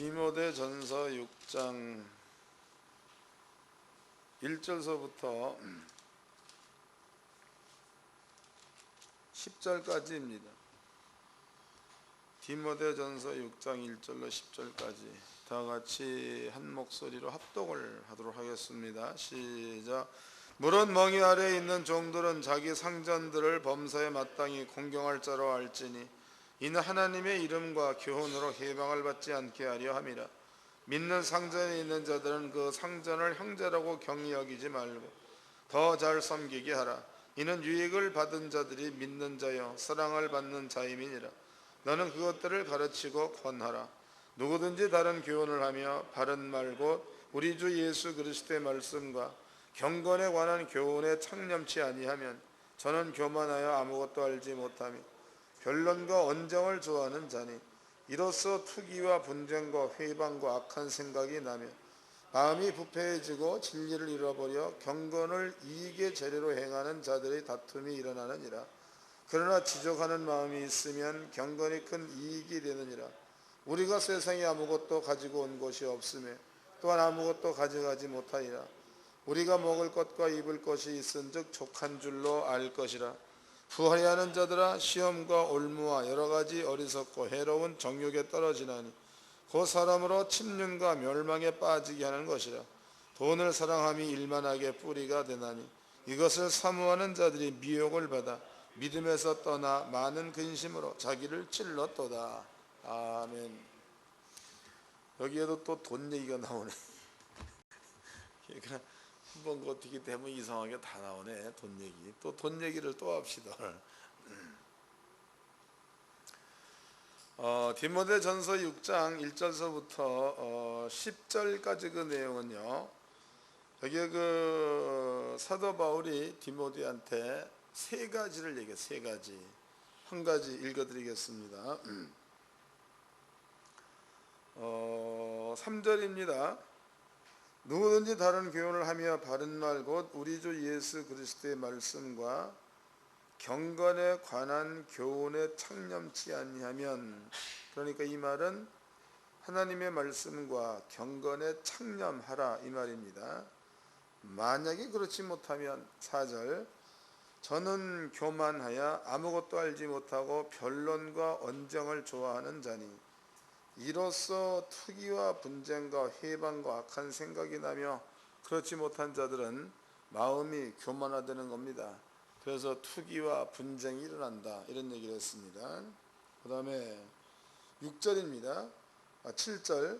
디모데전서 6장 1절서부터 10절까지입니다. 디모데전서 6장 1절로 10절까지 다 같이 한 목소리로 합독을 하도록 하겠습니다. 시작. 물은 멍이 아래에 있는 종들은 자기 상전들을 범사에 마땅히 공경할 자로 알지니 이는 하나님의 이름과 교훈으로 해방을 받지 않게 하려 함이라. 믿는 상전에 있는 자들은 그 상전을 형제라고 경히 여기지 말고 더 잘 섬기게 하라. 이는 유익을 받은 자들이 믿는 자여 사랑을 받는 자임이니라. 너는 그것들을 가르치고 권하라. 누구든지 다른 교훈을 하며 바른 말 곧 우리 주 예수 그리스도의 말씀과 경건에 관한 교훈에 창념치 아니하면 저는 교만하여 아무것도 알지 못하며 변론과 언쟁을 좋아하는 자니 이로써 투기와 분쟁과 회방과 악한 생각이 나며 마음이 부패해지고 진리를 잃어버려 경건을 이익의 재료로 행하는 자들의 다툼이 일어나느니라. 그러나 지족하는 마음이 있으면 경건이 큰 이익이 되느니라. 우리가 세상에 아무것도 가지고 온 것이 없으며 또한 아무것도 가져가지 못하리라. 우리가 먹을 것과 입을 것이 있은즉 족한 줄로 알 것이라. 부하려는 자들아, 시험과 올무와 여러가지 어리석고 해로운 정욕에 떨어지나니 그 사람으로 침륜과 멸망에 빠지게 하는 것이라. 돈을 사랑함이 일만하게 뿌리가 되나니 이것을 사모하는 자들이 미혹을 받아 믿음에서 떠나 많은 근심으로 자기를 찔렀도다. 아멘. 여기에도 또 돈 얘기가 나오네. 그러니까 한번 어떻게 되면 이상하게 다 나오네. 돈 얘기. 또 돈 얘기를 또 합시다. 디모데전서 6장 1절서부터 10절까지 그 내용은요, 여기에 그 사도 바울이 디모데한테 세 가지를 얘기해. 세 가지. 한 가지 읽어드리겠습니다. 3절입니다. 누구든지 다른 교훈을 하며 바른 말 곧 우리 주 예수 그리스도의 말씀과 경건에 관한 교훈에 창념치 아니하면, 그러니까 이 말은 하나님의 말씀과 경건에 창념하라 이 말입니다. 만약에 그렇지 못하면 4절 저는 교만하여 아무것도 알지 못하고 변론과 언쟁을 좋아하는 자니 이로써 투기와 분쟁과 회방과 악한 생각이 나며, 그렇지 못한 자들은 마음이 교만화되는 겁니다. 그래서 투기와 분쟁이 일어난다 이런 얘기를 했습니다. 그 다음에 6절입니다. 7절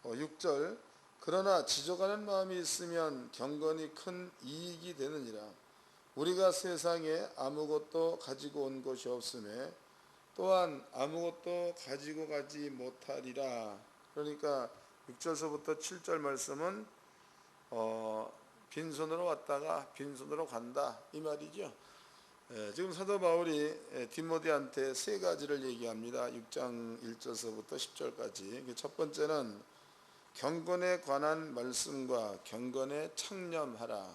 6절 그러나 지족하는 마음이 있으면 경건이 큰 이익이 되느니라. 우리가 세상에 아무것도 가지고 온 것이 없음에 또한 아무것도 가지고 가지 못하리라. 그러니까 6절서부터 7절 말씀은 빈손으로 왔다가 빈손으로 간다 이 말이죠. 지금 사도 바울이 디모데한테 세 가지를 얘기합니다. 6장 1절서부터 10절까지. 첫 번째는 경건에 관한 말씀과 경건에 창념하라.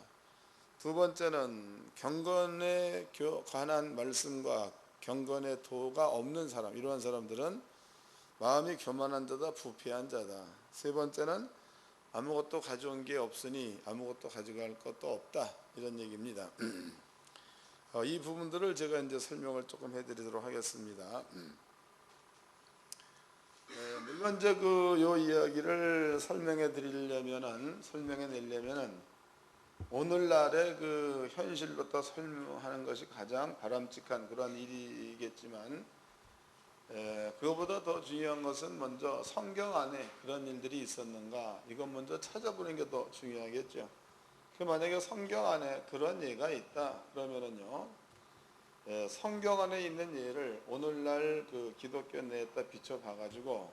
두 번째는 경건에 관한 말씀과 경건의 도가 없는 사람, 이러한 사람들은 마음이 교만한 자다, 부패한 자다. 세 번째는 아무것도 가져온 게 없으니 아무것도 가져갈 것도 없다 이런 얘기입니다. 이 부분들을 제가 이제 설명을 조금 해드리도록 하겠습니다. 물론 이제 요 이야기를 설명해 내려면은 오늘날의 그 현실부터 설명하는 것이 가장 바람직한 그런 일이겠지만, 그것보다 더 중요한 것은 먼저 성경 안에 그런 일들이 있었는가 이건 먼저 찾아보는 게 더 중요하겠죠. 만약에 성경 안에 그런 예가 있다 그러면은요, 성경 안에 있는 예를 오늘날 그 기독교 내에다 비춰봐 가지고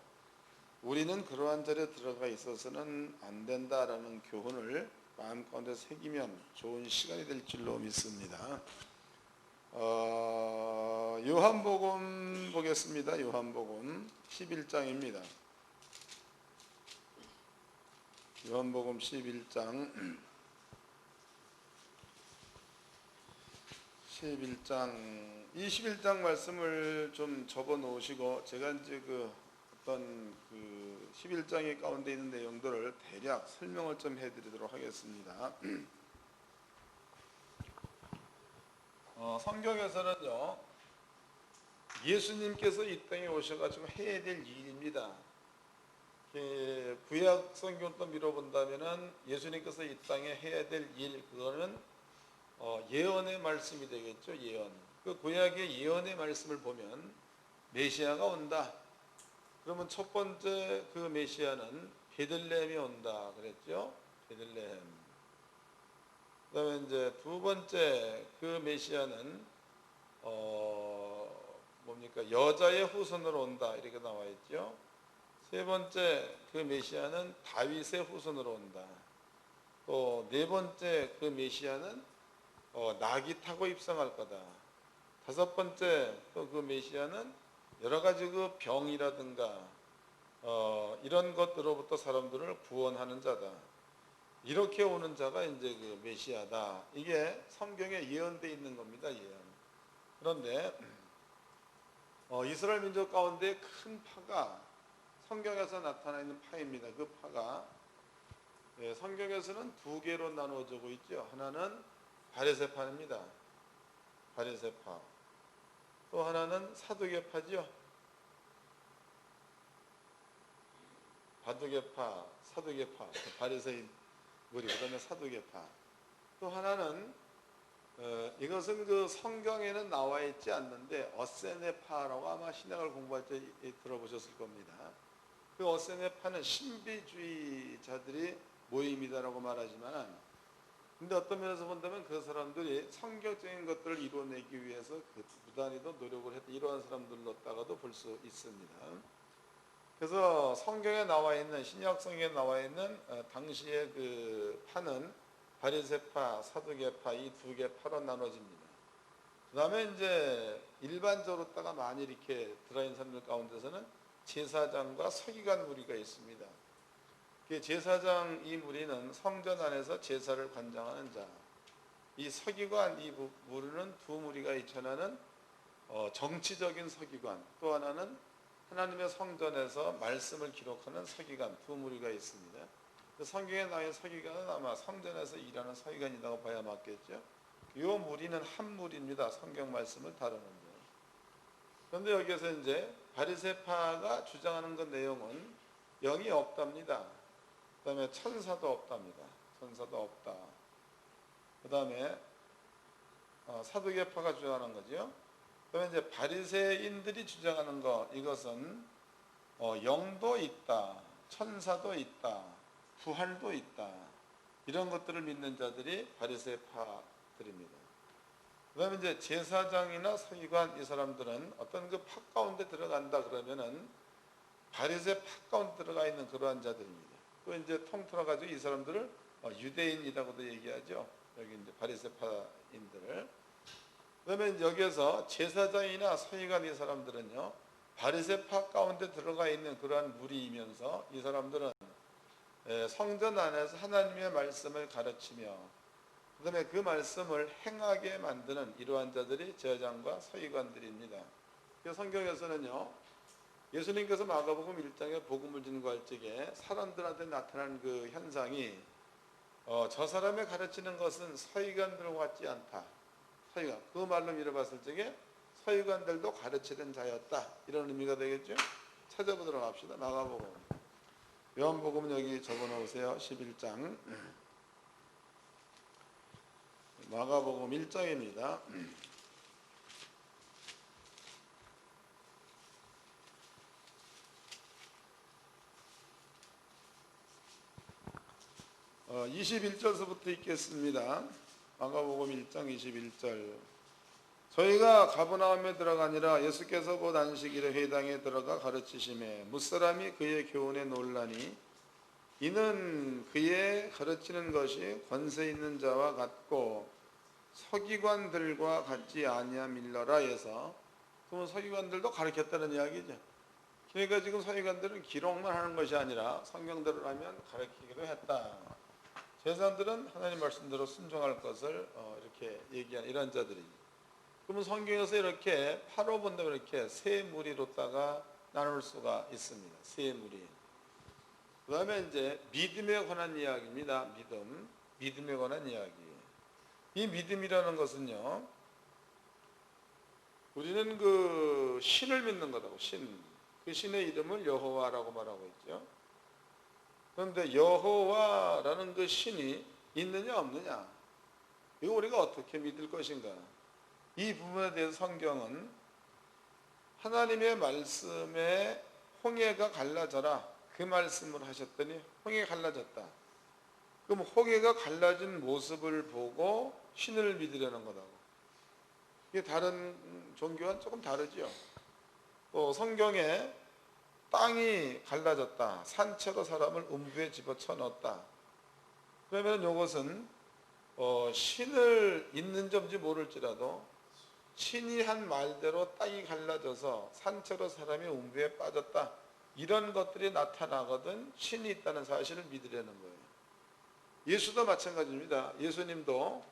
우리는 그러한 자리에 들어가 있어서는 안 된다라는 교훈을 마음 가운데 새기면 좋은 시간이 될 줄로 믿습니다. 요한복음 보겠습니다. 요한복음 11장입니다. 요한복음 11장 11장 말씀을 좀 접어 놓으시고, 제가 이제 어떤 그 11장의 가운데 있는 내용들을 대략 설명을 좀 해드리도록 하겠습니다. 성경에서는요, 예수님께서 이 땅에 오셔가지고 해야 될 일입니다. 구약 성경을 또 미뤄본다면은 예수님께서 이 땅에 해야 될 일, 그거는 예언의 말씀이 되겠죠. 예언. 그 구약의 예언의 말씀을 보면 메시아가 온다. 그러면 첫 번째 그 메시아는 베들레헴이 온다 그랬죠. 베들레헴. 그다음에 이제 두 번째 그 메시아는 뭡니까? 여자의 후손으로 온다 이렇게 나와 있죠. 세 번째 그 메시아는 다윗의 후손으로 온다. 또 네 번째 그 메시아는 낙이 타고 입성할 거다. 다섯 번째 또 그 메시아는 여러 가지 그 병이라든가 이런 것들로부터 사람들을 구원하는 자다. 이렇게 오는 자가 이제 그 메시아다. 이게 성경에 예언되어 있는 겁니다. 예언. 그런데 이스라엘 민족 가운데 큰 파가 성경에서 나타나 있는 파입니다. 그 파가 성경에서는 두 개로 나누어지고 있죠. 하나는 바리새파입니다. 바리새파. 또 하나는 사두개파죠. 바두개파, 사두개파, 바리새인 무리, 그다음에 사두개파. 또 하나는 이것은 그 성경에는 나와 있지 않는데 어세네파라고 아마 신약을 공부할 때 들어보셨을 겁니다. 그 어세네파는 신비주의자들이 모임이다라고 말하지만, 근데 어떤 면에서 본다면 그 사람들이 성경적인 것들을 이루어내기 위해서 그 부단히도 노력을 했다. 이러한 사람들로다가도 볼 수 있습니다. 그래서 성경에 나와 있는, 신약 성경에 나와 있는 당시의 그 파는 바리새파, 사두개파 이 두 개 파로 나눠집니다. 그 다음에 이제 일반적으로다가 많이 이렇게 들어있는 사람들 가운데서는 제사장과 서기관 무리가 있습니다. 제사장 이 무리는 성전 안에서 제사를 관장하는 자. 이 서기관 이 무리는 두 무리가 있죠. 하나는 정치적인 서기관, 또 하나는 하나님의 성전에서 말씀을 기록하는 서기관, 두 무리가 있습니다. 성경에 나온 서기관은 아마 성전에서 일하는 서기관이라고 봐야 맞겠죠. 이 무리는 한 무리입니다. 성경 말씀을 다루는데. 그런데 여기에서 이제 바리새파가 주장하는 그 내용은 영이 없답니다. 그 다음에 천사도 없답니다. 천사도 없다. 그 다음에 사두개파가 주장하는 거죠. 그 다음에 이제 바리새인들이 주장하는 거, 이것은 영도 있다, 천사도 있다, 부활도 있다. 이런 것들을 믿는 자들이 바리새파들입니다. 그 다음에 이제 제사장이나 서기관 이 사람들은 어떤 그 파 가운데 들어간다 그러면은 바리새 파 가운데 들어가 있는 그러한 자들입니다. 또 이제 통틀어 가지고 이 사람들을 유대인이라고도 얘기하죠. 여기 이제 바리새파인들을. 그러면 여기에서 제사장이나 서기관 이 사람들은요, 바리새파 가운데 들어가 있는 그러한 무리이면서 이 사람들은 성전 안에서 하나님의 말씀을 가르치며 그 다음에 그 말씀을 행하게 만드는 이러한 자들이 제사장과 서기관들입니다. 성경에서는요, 예수님께서 마가복음 1장에 복음을 전거할 적에 사람들한테 나타난 그 현상이 저 사람의 가르치는 것은 서기관들과 같지 않다. 서기관, 그 말로 밀어봤을 적에 서기관들도 가르치는 자였다. 이런 의미가 되겠죠. 찾아보도록 합시다. 마가복음. 요한복음은 여기 적어놓으세요. 11장. 마가복음 1장입니다. 21절서부터 읽겠습니다. 마가복음 1장 21절. 저희가 가버나움에 들어가니라 예수께서 곧 안식일에 회당에 들어가 가르치심에 무사람이 그의 교훈에 놀라니 이는 그의 가르치는 것이 권세 있는 자와 같고 서기관들과 같지 아니함일러라 해서, 그러면 서기관들도 가르쳤다는 이야기죠. 그러니까 지금 서기관들은 기록만 하는 것이 아니라 성경대로 하면 가르치기도 했다. 제사장들은 하나님 말씀대로 순종할 것을 이렇게 얘기한 이런 자들이. 그러면 성경에서 이렇게 파로 본다면 이렇게 세 무리로다가 나눌 수가 있습니다. 세 무리. 그 다음에 이제 믿음에 관한 이야기입니다. 믿음에 관한 이야기. 이 믿음이라는 것은요, 우리는 그 신을 믿는 거라고, 그 신의 이름을 여호와라고 말하고 있죠. 그런데 여호와라는 그 신이 있느냐 없느냐, 이거 우리가 어떻게 믿을 것인가? 이 부분에 대해서 성경은 하나님의 말씀에 홍해가 갈라져라, 그 말씀을 하셨더니 홍해가 갈라졌다. 그럼 홍해가 갈라진 모습을 보고 신을 믿으려는 거다고. 이게 다른 종교와는 조금 다르죠. 또 성경에 땅이 갈라졌다, 산채로 사람을 음부에 집어쳐 넣었다. 그러면 이것은 신을 있는지 없는지 모를지라도 신이 한 말대로 땅이 갈라져서 산채로 사람이 음부에 빠졌다, 이런 것들이 나타나거든 신이 있다는 사실을 믿으려는 거예요. 예수도 마찬가지입니다. 예수님도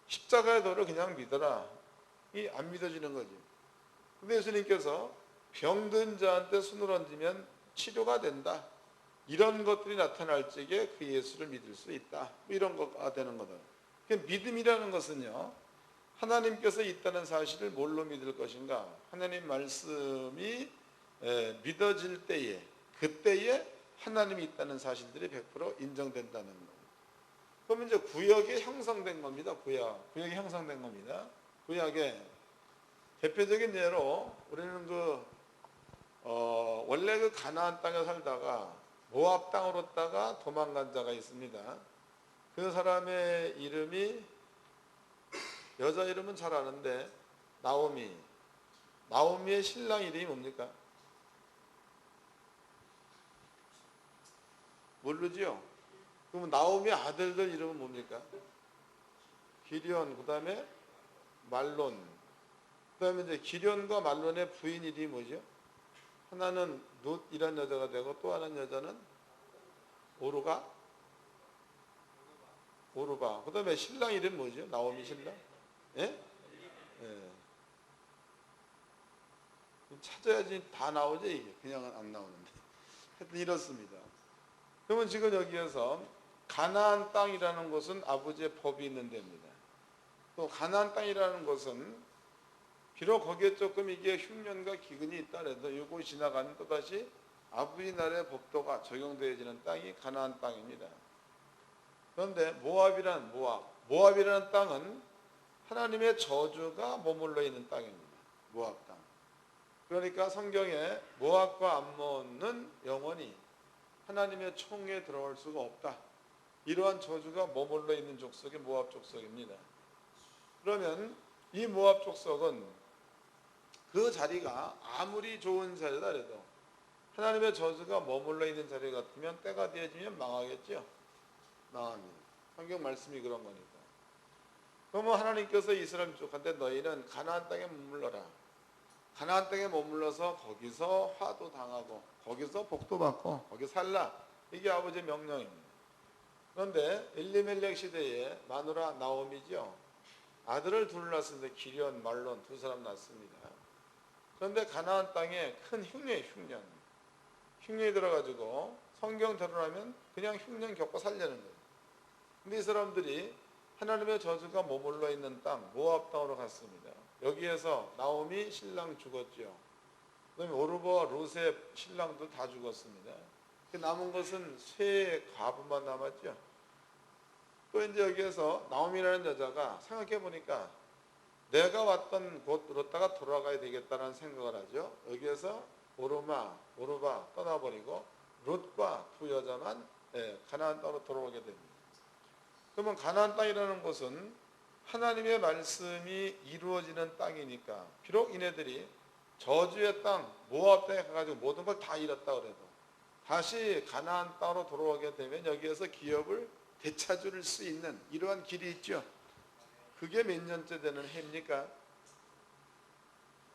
십자가의 도를 그냥 믿어라, 이 안 믿어지는 거지. 근데 예수님께서 병든 자한테 손을 얹으면 치료가 된다, 이런 것들이 나타날 적에 그 예수를 믿을 수 있다, 이런 거가 되는 거다. 믿음이라는 것은요, 하나님께서 있다는 사실을 뭘로 믿을 것인가? 하나님 말씀이 믿어질 때에, 그때에 하나님이 있다는 사실들이 100% 인정된다는 거예요. 그러면 이제 구약에 형성된 겁니다. 구약이 형성된 겁니다. 구약에 대표적인 예로 우리는 원래 그 가나안 땅에 살다가 모압 땅으로 다가 도망간 자가 있습니다. 그 사람의 이름이, 여자 이름은 잘 아는데 나오미의 신랑 이름이 뭡니까? 모르지요? 그러면 나오미 아들들 이름은 뭡니까? 기럨, 그 다음에 말론. 그 다음에 이제 기럨과 말론의 부인 이름이 뭐죠? 하나는 룻이라는 여자가 되고 또 하나는 여자는 오르바. 그 다음에 신랑 이름 뭐죠? 나오미 신랑? 예? 예. 찾아야지 다 나오죠, 이게. 그냥은 안 나오는데. 하여튼 이렇습니다. 그러면 지금 여기에서 가나안 땅이라는 것은 아버지의 법이 있는 데입니다. 또 가나안 땅이라는 것은 비록 거기에 조금 이게 흉년과 기근이 있다 해도 이거 지나가면 또다시 아버지 나라의 법도가 적용되어지는 땅이 가나안 땅입니다. 그런데 모압이라는 땅은 하나님의 저주가 머물러 있는 땅입니다. 모압 땅. 그러니까 성경에 모압과 암몬은 영원히 하나님의 총에 들어올 수가 없다, 이러한 저주가 머물러 있는 족속이 모압 족속입니다. 그러면 이 모압 족속은 그 자리가 아무리 좋은 자리다 해도 하나님의 저주가 머물러 있는 자리 같으면 때가 되어지면 망하겠죠. 망합니다. 성경 말씀이 그런 거니까. 그러면 하나님께서 이스라엘 족한테 너희는 가나안 땅에 머물러라, 가나안 땅에 머물러서 거기서 화도 당하고 거기서 복도 받고 거기 살라, 이게 아버지의 명령입니다. 그런데 엘리멜렉 시대에 마누라 나오미죠, 아들을 둘 낳았는데 기럨, 말론 두 사람 낳습니다. 그런데 가나안 땅에 큰 흉년이 들어가지고 성경대로라면 그냥 흉년 겪고 살려는 거예요. 근데 이 사람들이 하나님의 저주가 머물러 있는 땅 모압 땅으로 갔습니다. 여기에서 나오미 신랑 죽었죠. 그다음에 오르바와 룻의 신랑도 다 죽었습니다. 남은 것은 세 과부만 남았죠. 또 이제 여기에서 나오미라는 여자가 생각해 보니까 내가 왔던 곳으로다가 돌아가야 되겠다는 생각을 하죠. 여기에서 오르바 떠나버리고 룻과 두 여자만 가나안 땅으로 돌아오게 됩니다. 그러면 가나안 땅이라는 곳은 하나님의 말씀이 이루어지는 땅이니까 비록 이네들이 저주의 땅 모압 땅에 가가지고 모든 걸 다 잃었다 그래도 다시 가나안 땅으로 돌아오게 되면 여기에서 기업을 되찾을 수 있는 이러한 길이 있죠. 그게 몇 년째 되는 해입니까?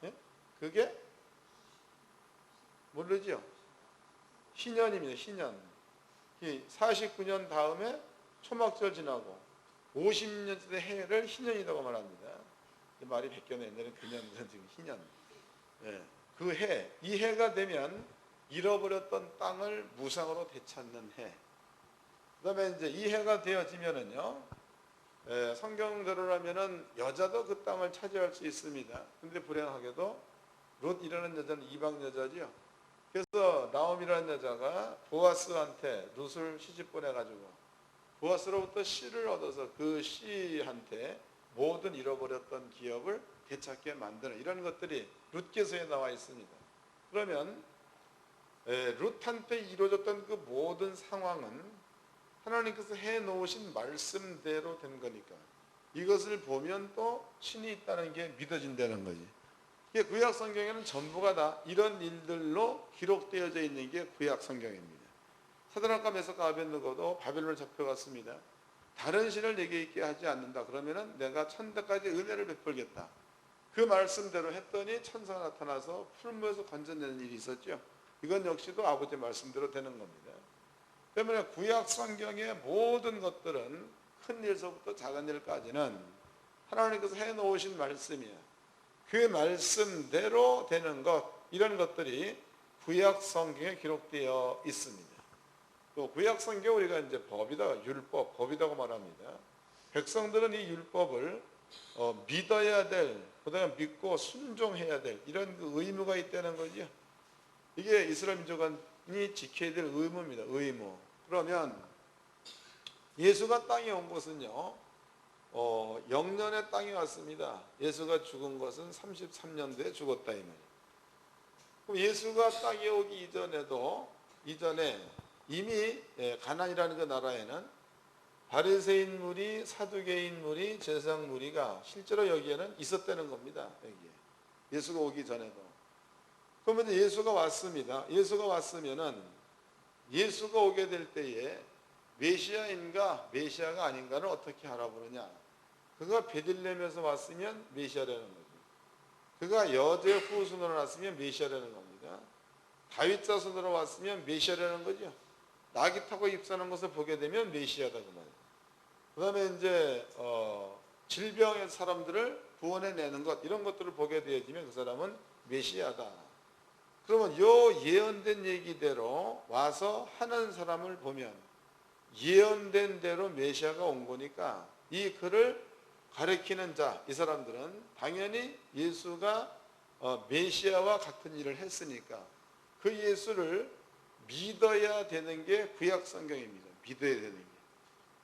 예? 그게 모르죠. 희년입니다. 희년. 49년 다음에 초막절 지나고 50년째 된 해를 희년이라고 말합니다. 말이 바뀌었네. 옛날에 근년, 지금 희년. 예. 그 해, 이 해가 되면 잃어버렸던 땅을 무상으로 되찾는 해. 그다음에 이제 이 해가 되어지면은요, 성경대로라면은 여자도 그 땅을 차지할 수 있습니다. 근데 불행하게도 롯이라는 여자는 이방 여자지요. 그래서 나옴이라는 여자가 보아스한테 룻을 시집 보내가지고 보아스로부터 씨를 얻어서 그 씨한테 모든 잃어버렸던 기업을 되찾게 만드는 이런 것들이 룻기서에 나와 있습니다. 그러면 룻한테 이루어졌던 그 모든 상황은 하나님께서 해놓으신 말씀대로 된 거니까 이것을 보면 또 신이 있다는 게 믿어진다는 거지. 구약 성경에는 전부가 다 이런 일들로 기록되어져 있는 게 구약 성경입니다. 사드락과 메삭과 아벳느고도 바벨론에 잡혀갔습니다. 다른 신을 내게 있게 하지 않는다 그러면은 내가 천대까지 은혜를 베풀겠다. 그 말씀대로 했더니 천사가 나타나서 풀무에서 건져내는 일이 있었죠. 이건 역시도 아버지 말씀대로 되는 겁니다. 때문에 구약 성경의 모든 것들은 큰 일서부터 작은 일까지는 하나님께서 해놓으신 말씀이야. 그 말씀대로 되는 것, 이런 것들이 구약 성경에 기록되어 있습니다. 또 구약 성경 우리가 이제 법이다, 율법, 법이라고 말합니다. 백성들은 이 율법을 믿어야 될, 그다음에 믿고 순종해야 될 이런 그 의무가 있다는 거죠. 이게 이스라엘 민족이 지켜야 될 의무입니다. 의무. 그러면 예수가 땅에 온 것은요, 영년의 땅에 왔습니다. 예수가 죽은 것은 33년도에 죽었다 이 말이에요. 그럼 예수가 땅에 오기 이전에 이미 가나안이라는 그 나라에는 바리새인 무리, 사두개인 무리, 제사장 무리가 실제로 여기에는 있었다는 겁니다. 여기에. 예수가 오기 전에도. 그러면 예수가 왔습니다. 예수가 왔으면은 예수가 오게 될 때에 메시아인가 메시아가 아닌가를 어떻게 알아보느냐? 그가 베들레헴에서 왔으면 메시아라는 거죠. 그가 여제 후손으로 왔으면 메시아라는 겁니다. 다윗 자손으로 왔으면 메시아라는 거죠. 낙이 타고 입사하는 것을 보게 되면 메시아다 그 말이에요. 그 다음에 이제 질병의 사람들을 구원해내는 것 이런 것들을 보게 되어지면 그 사람은 메시아다. 그러면 요 예언된 얘기대로 와서 하는 사람을 보면 예언된 대로 메시아가 온 거니까 이 글을 가리키는 자, 이 사람들은 당연히 예수가 메시아와 같은 일을 했으니까 그 예수를 믿어야 되는 게 구약 성경입니다. 믿어야 되는 게.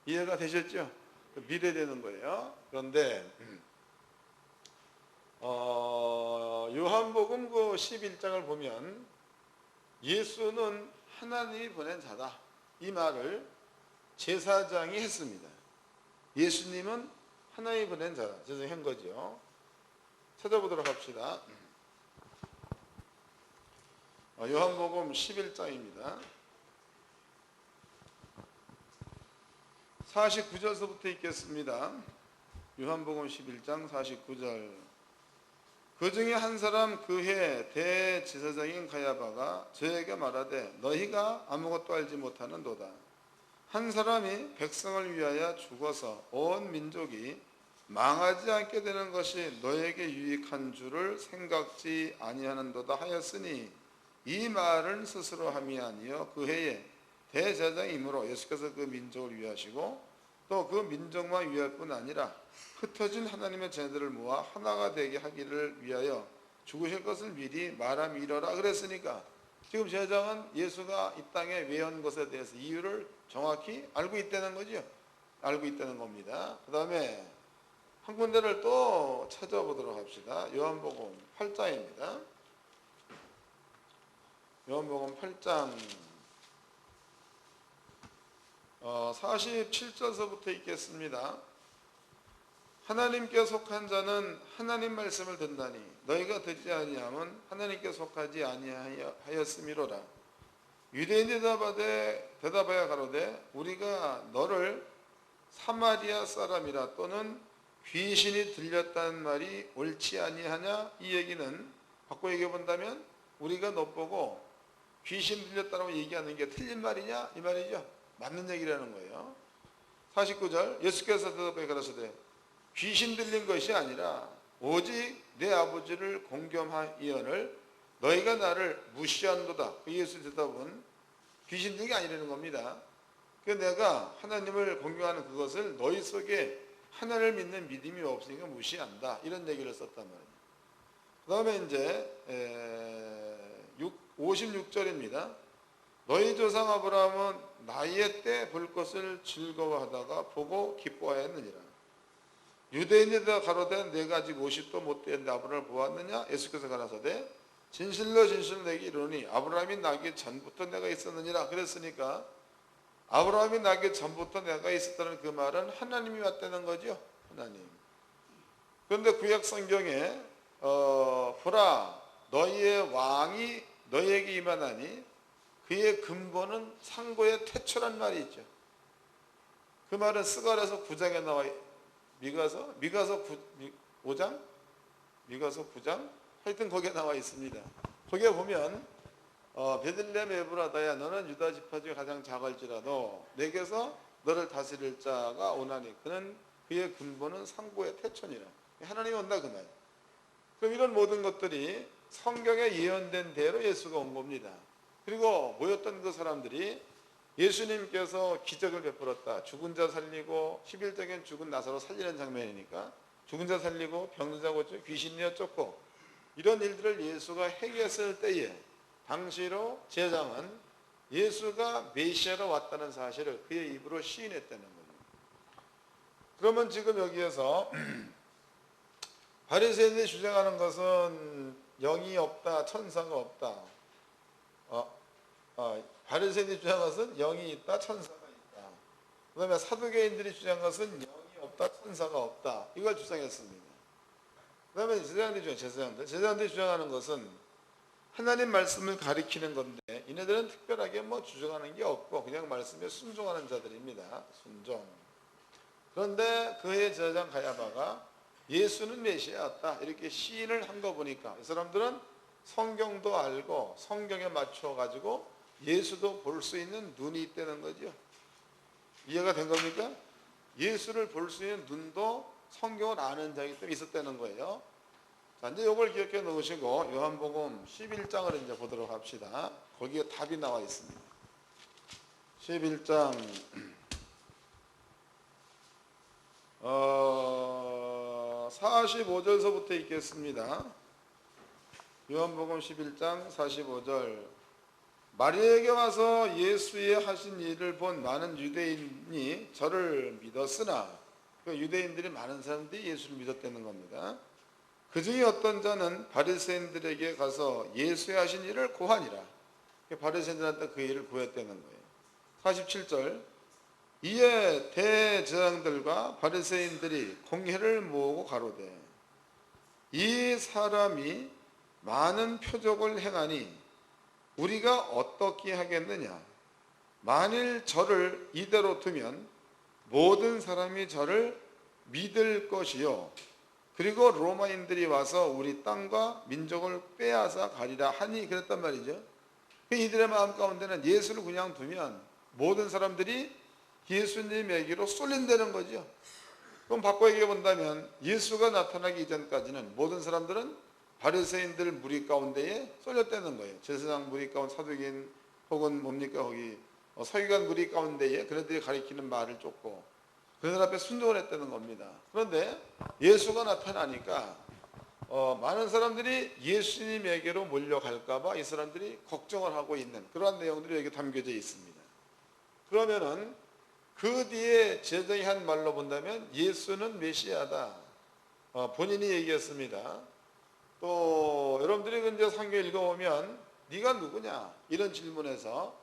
이해가 되셨죠? 믿어야 되는 거예요. 그런데 요한복음 그 11장을 보면 예수는 하나님이 보낸 자다. 이 말을 제사장이 했습니다. 예수님은 하나님이 보낸 자다. 제사장이 한 거죠. 찾아보도록 합시다. 요한복음 11장입니다. 49절서부터 읽겠습니다. 요한복음 11장 49절. 그 중에 한 사람 그 해 대제사장인 가야바가 저에게 말하되 너희가 아무것도 알지 못하는도다. 한 사람이 백성을 위하여 죽어서 온 민족이 망하지 않게 되는 것이 너에게 유익한 줄을 생각지 아니하는도다 하였으니 이 말은 스스로 함이 아니요 그 해에 대제사장이므로 예수께서 그 민족을 위하시고 또 그 민족만 위할 뿐 아니라 흩어진 하나님의 자녀들을 모아 하나가 되게 하기를 위하여 죽으실 것을 미리 말함이러라 그랬으니까 지금 제사장은 예수가 이 땅에 왜 온 것에 대해서 이유를 정확히 알고 있다는 거죠. 알고 있다는 겁니다. 그 다음에 한 군데를 또 찾아보도록 합시다. 요한복음 8장입니다. 요한복음 8장 47절서부터 읽겠습니다. 하나님께 속한 자는 하나님 말씀을 듣나니 너희가 듣지 아니함은 하나님께 속하지 아니하였음이로라. 유대인이 대답하여 가로되 우리가 너를 사마리아 사람이라 또는 귀신이 들렸다는 말이 옳지 아니하냐? 이 얘기는 바꿔 얘기해 본다면 우리가 너 보고 귀신 들렸다고 얘기하는 게 틀린 말이냐? 이 말이죠. 맞는 얘기라는 거예요. 49절 예수께서 대답하여 가라사대 귀신 들린 것이 아니라 오직 내 아버지를 공경하이언을 너희가 나를 무시한도다. 그 예수 대답은 귀신 들이 아니라는 겁니다. 그 내가 하나님을 공경하는 그것을 너희 속에 하나님을 믿는 믿음이 없으니까 무시한다. 이런 얘기를 썼단 말이에요. 그 다음에 이제 56절입니다. 너희 조상 아브라함은 나이의 때 볼 것을 즐거워하다가 보고 기뻐하였느니라. 유대인에다 가로되 내가 아직 50도 못 되었는데 아브라함을 보았느냐? 예수께서 가라사대 진실로 진실로 내게 이르노니 아브라함이 나기 전부터 내가 있었느니라. 그랬으니까 아브라함이 나기 전부터 내가 있었다는 그 말은 하나님이 왔다는 거죠. 하나님. 그런데 구약 성경에 보라 너희의 왕이 너희에게 임하나니 그의 근본은 상고의 태초란 말이 있죠. 그 말은 스가랴서 9장에 나와 미가서 5장? 미가서 9장? 하여튼 거기에 나와 있습니다. 거기에 보면 베들레헴 에브라다야 너는 유다 지파 중에 가장 작을지라도 내게서 너를 다스릴 자가 오나니 그는 그의 근본은 상고의 태초니라. 하나님이 온다 그 말. 그럼 이런 모든 것들이 성경에 예언된 대로 예수가 온 겁니다. 그리고 모였던 그 사람들이 예수님께서 기적을 베풀었다. 죽은 자 살리고 11장엔 죽은 나사로 살리는 장면이니까 죽은 자 살리고 병든 자 고쳐 귀신 내어 쫓고 이런 일들을 예수가 행했을 때에 당시로 제장은 예수가 메시아로 왔다는 사실을 그의 입으로 시인했다는 거예요. 그러면 지금 여기에서 바리새인들이 주장하는 것은 영이 없다, 천사가 없다. 바리새인들이 주장하는 것은 영이 있다, 천사가 있다. 그 다음에 사두개인들이 주장한 것은 영이 없다, 천사가 없다. 이걸 주장했습니다. 그 다음에 제사장들이 주장하는 것은 하나님 말씀을 가리키는 건데 이네들은 특별하게 뭐 주장하는 게 없고 그냥 말씀에 순종하는 자들입니다. 순종. 그런데 그의 제사장 가야바가 예수는 메시아였다 이렇게 시인을 한 거 보니까 이 사람들은 성경도 알고 성경에 맞춰 가지고 예수도 볼 수 있는 눈이 있다는 거죠. 이해가 된 겁니까? 예수를 볼 수 있는 눈도 성경을 아는 자이기 때문에 있었다는 거예요. 자, 이제 이걸 기억해 놓으시고 요한복음 11장을 이제 보도록 합시다. 거기에 답이 나와 있습니다. 11장 45절서부터 읽겠습니다. 요한복음 11장 45절. 마리아에게 와서 예수의 하신 일을 본 많은 유대인이 저를 믿었으나 유대인들이 많은 사람들이 예수를 믿었다는 겁니다. 그 중에 어떤 자는 바리새인들에게 가서 예수의 하신 일을 고하니라. 바리새인들한테 그 일을 구했다는 거예요. 47절. 이에 대제사장들과 바리새인들이 공회를 모으고 가로되 이 사람이 많은 표적을 행하니 우리가 어떻게 하겠느냐? 만일 저를 이대로 두면 모든 사람이 저를 믿을 것이요 그리고 로마인들이 와서 우리 땅과 민족을 빼앗아 가리라 하니 그랬단 말이죠. 이들의 마음 가운데는 예수를 그냥 두면 모든 사람들이 예수님에게로 쏠린다는 거죠. 그럼 바꿔 얘기해 본다면 예수가 나타나기 이전까지는 모든 사람들은 바리새인들 무리 가운데에 쏠렸다는 거예요. 제사장 무리 가운데 사두개인 혹은 뭡니까 거기 서기관 무리 가운데에 그네들이 가리키는 말을 쫓고 그들 앞에 순종을 했다는 겁니다. 그런데 예수가 나타나니까 많은 사람들이 예수님에게로 몰려갈까 봐 이 사람들이 걱정을 하고 있는 그러한 내용들이 여기 담겨져 있습니다. 그러면은 그 뒤에 제자이 한 말로 본다면 예수는 메시아다. 본인이 얘기했습니다. 또 여러분들이 이제 성경 읽어보면 네가 누구냐 이런 질문에서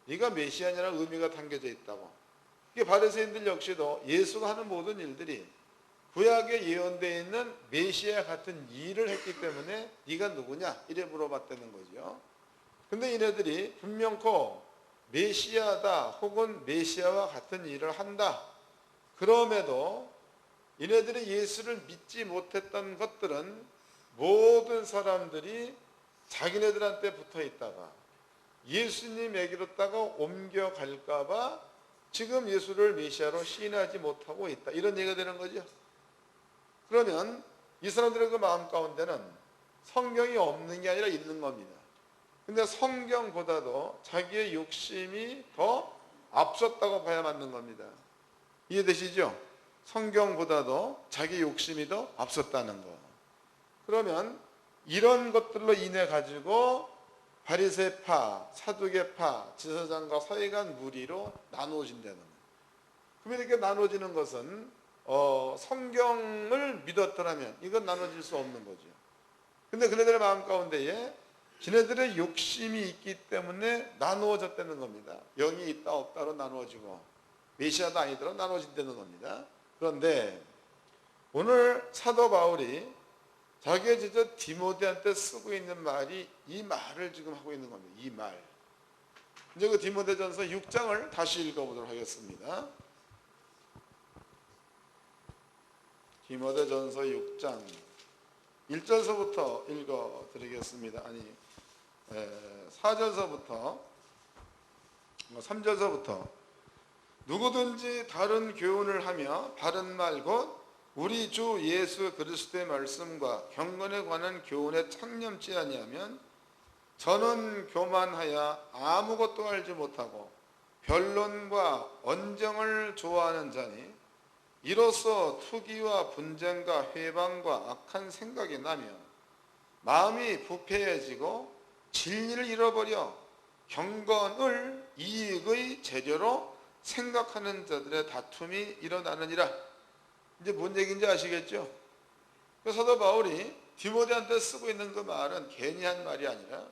네가 메시아냐라는 의미가 담겨져 있다고. 이게 바리새인들 역시도 예수가 하는 모든 일들이 구약에 예언되어 있는 메시아 같은 일을 했기 때문에 네가 누구냐 이래 물어봤다는 거죠. 근데 이네들이 분명코 메시아다 혹은 메시아와 같은 일을 한다. 그럼에도 이네들이 예수를 믿지 못했던 것들은 모든 사람들이 자기네들한테 붙어 있다가 예수님에게로 다가 옮겨갈까 봐 지금 예수를 메시아로 시인하지 못하고 있다. 이런 얘기가 되는 거죠. 그러면 이 사람들의 그 마음 가운데는 성경이 없는 게 아니라 있는 겁니다. 근데 성경보다도 자기의 욕심이 더 앞섰다고 봐야 맞는 겁니다. 이해되시죠? 성경보다도 자기 욕심이 더 앞섰다는 거. 그러면 이런 것들로 인해 가지고 바리새파, 사두개파, 지사장과 서기관 무리로 나누어진다는 거예요. 그러면 이렇게 나누어지는 것은 성경을 믿었더라면 이건 나눠질 수 없는 거죠. 근데 그네들의 마음 가운데에 지네들의 욕심이 있기 때문에 나누어졌다는 겁니다. 영이 있다 없다로 나누어지고 메시아도 아니더라 나누어진다는 겁니다. 그런데 오늘 사도 바울이 자기의 제자 디모데한테 쓰고 있는 말이 이 말을 지금 하고 있는 겁니다. 이 말. 이제 그 디모데전서 6장을 다시 읽어보도록 하겠습니다. 디모데전서 6장 1절서부터 읽어드리겠습니다. 아니 4절서부터 3절서부터 누구든지 다른 교훈을 하며 바른 말 곧 우리 주 예수 그리스도의 말씀과 경건에 관한 교훈에 창념치 아니하면 저는 교만하여 아무것도 알지 못하고 변론과 언쟁을 좋아하는 자니 이로써 투기와 분쟁과 회방과 악한 생각이 나며 마음이 부패해지고 진리를 잃어버려 경건을 이익의 재료로 생각하는 자들의 다툼이 일어나느니라. 이제 뭔 얘기인지 아시겠죠? 사도 바울이 디모데한테 쓰고 있는 그 말은 괜히 한 말이 아니라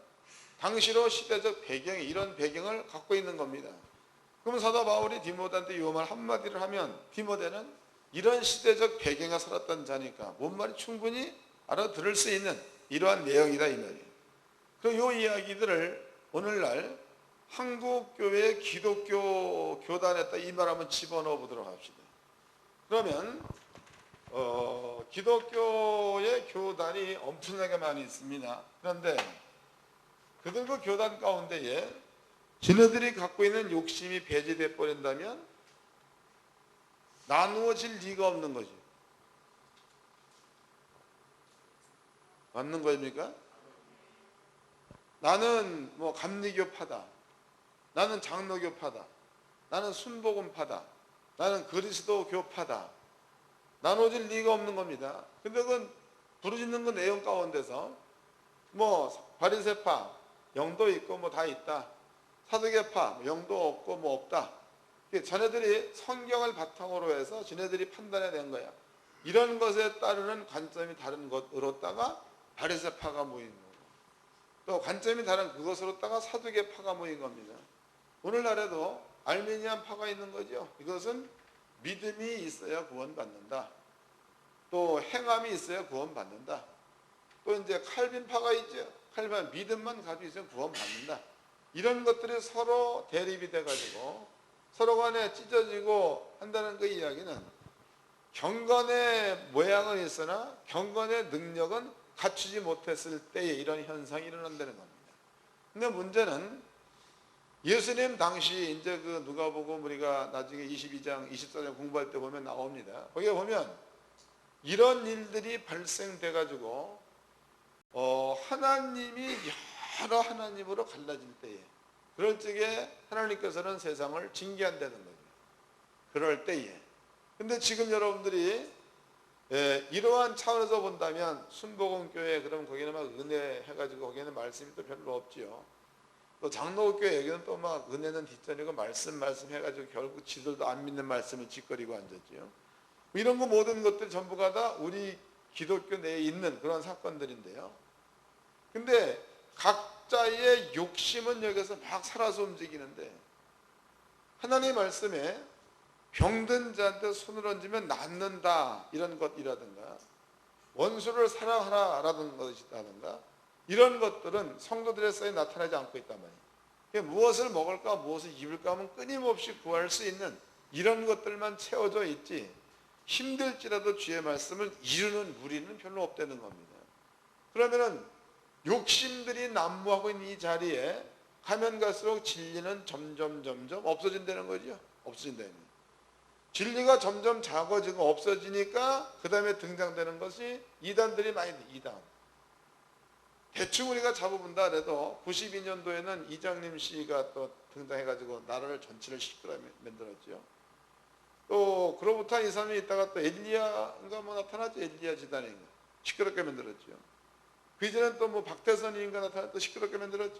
당시로 시대적 배경이 이런 배경을 갖고 있는 겁니다. 그럼 사도 바울이 디모데한테 이 말 한마디를 하면 디모데는 이런 시대적 배경에 살았던 자니까 뭔 말이 충분히 알아들을 수 있는 이러한 내용이다 이 말이에요. 그리고 이 이야기들을 오늘날 한국교회 기독교 교단에다 이 말 한번 집어넣어 보도록 합시다. 그러면 기독교의 교단이 엄청나게 많이 있습니다. 그런데 그들 그 교단 가운데에 지네들이 갖고 있는 욕심이 배제돼 버린다면 나누어질 리가 없는 거지. 맞는 거입니까? 나는 뭐 감리교파다. 나는 장로교파다. 나는 순복음파다. 나는 그리스도교파다. 나눠질 리가 없는 겁니다. 근데 그건 부르짖는 그 내용 가운데서 뭐 바리새파 영도 있고 뭐 다 있다. 사두개파 영도 없고 뭐 없다. 자네들이 성경을 바탕으로 해서 지네들이 판단해낸 거야. 이런 것에 따르는 관점이 다른 것으로다가 바리새파가 모인 거고 또 관점이 다른 그것으로다가 사두개파가 모인 겁니다. 오늘날에도 알메니안 파가 있는 거죠. 이것은 믿음이 있어야 구원받는다. 또 행함이 있어야 구원받는다. 또 이제 칼빈파가 있죠. 칼빈 믿음만 가지고 있으면 구원받는다. 이런 것들이 서로 대립이 돼가지고 서로 간에 찢어지고 한다는 그 이야기는 경건의 모양은 있으나 경건의 능력은 갖추지 못했을 때에 이런 현상이 일어난다는 겁니다. 근데 문제는 예수님 당시 이제 그 누가복음 우리가 나중에 22장, 24장 공부할 때 보면 나옵니다. 거기에 보면 이런 일들이 발생돼 가지고 하나님이 여러 하나님으로 갈라질 때에 그럴 적에 하나님께서는 세상을 징계한다는 거죠. 그럴 때에. 근데 지금 여러분들이 이러한 차원에서 본다면 순복음교회 그럼 거기는 막 은혜 해가지고 거기는 말씀이 또 별로 없지요. 또 장로교회 여기는 또 막 은혜는 뒷전이고 말씀 해가지고 결국 지들도 안 믿는 말씀을 짓거리고 앉았지요. 이런 거 모든 것들 전부가 다 우리 기독교 내에 있는 그런 사건들인데요. 근데 각자의 욕심은 여기서 막 살아서 움직이는데 하나님의 말씀에 병든 자한테 손을 얹으면 낫는다 이런 것이라든가 원수를 사랑하라 라는 것이라든가 이런 것들은 성도들의 사이에 나타나지 않고 있단 말이에요. 무엇을 먹을까 무엇을 입을까 하면 끊임없이 구할 수 있는 이런 것들만 채워져 있지 힘들지라도 주의 말씀을 이루는 무리는 별로 없다는 겁니다. 그러면은 욕심들이 난무하고 있는 이 자리에 가면 갈수록 진리는 점점 없어진다는 거죠. 없어진다는 거예요. 진리가 점점 작아지고 없어지니까 그 다음에 등장되는 것이 이단들이 많이 돼. 이단. 대충 우리가 잡아본다 그래도 92년도에는 이장림 씨가 또 등장해가지고 나라를 전체를 시끄러 만들었죠. 또 그로부터 2, 3년 있다가 또 엘리야인가 뭐 나타나죠. 엘리야 지단인가 시끄럽게 만들었죠. 그 이전엔 또 뭐 박태선인가 나타나 또 시끄럽게 만들었죠.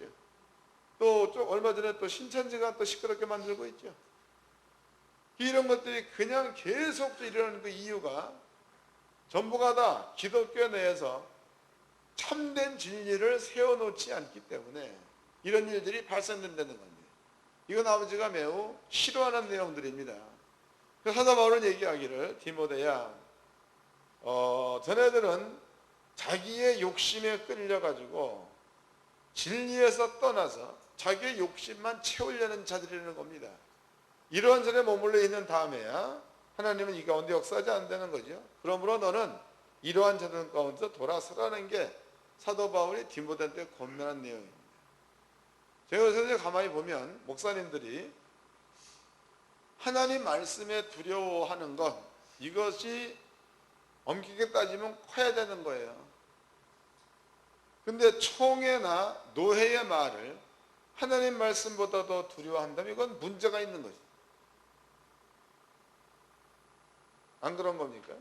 또 얼마 전에 또 신천지가 또 시끄럽게 만들고 있죠. 이런 것들이 그냥 계속 일어나는 그 이유가 전부가 다 기독교 내에서 참된 진리를 세워놓지 않기 때문에 이런 일들이 발생된다는 겁니다. 이건 아버지가 매우 싫어하는 내용들입니다. 사도 바울은 얘기하기를 디모데야, 전애들은 자기의 욕심에 끌려가지고 진리에서 떠나서 자기의 욕심만 채우려는 자들이라는 겁니다. 이러한 전에 머물러 있는 다음에야 하나님은 이 가운데 역사하지 않는다는 거죠. 그러므로 너는 이러한 자들 가운데서 돌아서라는 게 사도 바울이 디모데한테 권면한 내용입니다. 제가 요새 가만히 보면 목사님들이 하나님 말씀에 두려워하는 것, 이것이 엄격하게 따지면 커야 되는 거예요. 근데 총회나 노회의 말을 하나님 말씀보다 더 두려워한다면 이건 문제가 있는 거죠. 안 그런 겁니까?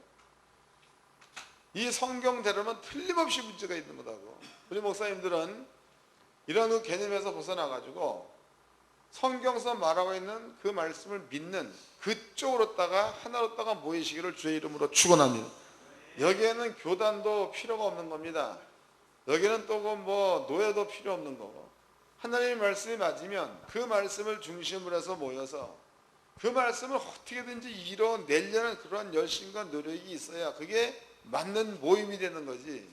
이 성경대로는 틀림없이 문제가 있는 거다고. 우리 목사님들은 이런 그 개념에서 벗어나가지고 성경서 말하고 있는 그 말씀을 믿는 그쪽으로다가 하나로다가 모이시기를 주의 이름으로 축원합니다. 여기에는 교단도 필요가 없는 겁니다. 여기는 또 뭐 노예도 필요 없는 거고, 하나님의 말씀이 맞으면 그 말씀을 중심으로 해서 모여서 그 말씀을 어떻게든지 이뤄내려는 그러한 열심과 노력이 있어야 그게 맞는 모임이 되는 거지.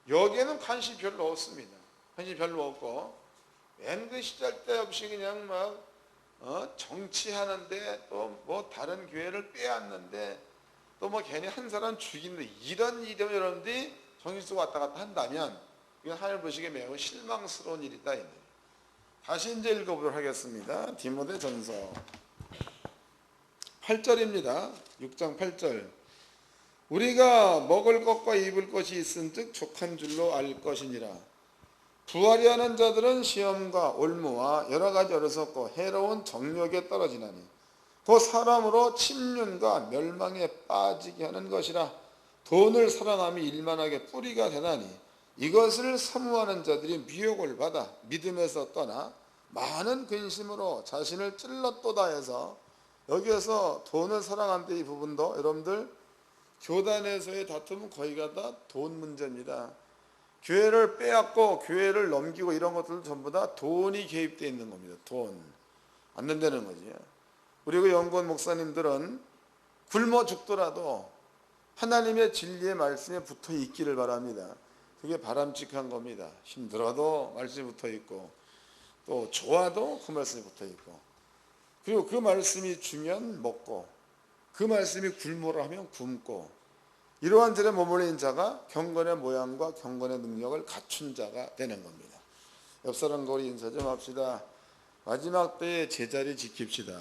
여기에는 관심이 별로 없습니다. 관심이 별로 없고 맨 그 시잘데없이 그냥 막 정치하는데 또 뭐 다른 교회를 빼앗는데 또 뭐 괜히 한 사람 죽이는데 이런 일이 여러분들이 정신 쓰고 왔다 갔다 한다면 이건 하나님 보시기에 매우 실망스러운 일이다. 다시 이제 읽어보도록 하겠습니다. 디모데 전서 8절입니다. 6장 8절. 우리가 먹을 것과 입을 것이 있은즉 족한 줄로 알 것이니라. 부하리 하는 자들은 시험과 올무와 여러 가지 어리석고 해로운 정욕에 떨어지나니 곧 사람으로 침륜과 멸망에 빠지게 하는 것이라. 돈을 사랑함이 일만하게 뿌리가 되나니 이것을 사모하는 자들이 미혹을 받아 믿음에서 떠나 많은 근심으로 자신을 찔렀도다 해서, 여기에서 돈을 사랑한다 이 부분도 여러분들 교단에서의 다툼은 거의가 다 돈 문제입니다. 교회를 빼앗고 교회를 넘기고 이런 것들은 전부 다 돈이 개입되어 있는 겁니다. 돈 안 된다는 거지. 우리 그 연구원 목사님들은 굶어 죽더라도 하나님의 진리의 말씀에 붙어 있기를 바랍니다. 그게 바람직한 겁니다. 힘들어도 말씀에 붙어 있고 또 좋아도 그 말씀에 붙어 있고, 그리고 그 말씀이 주면 먹고 그 말씀이 굶으라 하면 굶고, 이러한 절에 머물러 있는 자가 경건의 모양과 경건의 능력을 갖춘 자가 되는 겁니다. 옆 사람과 우리 인사 좀 합시다. 마지막 때에 제자리 지킵시다.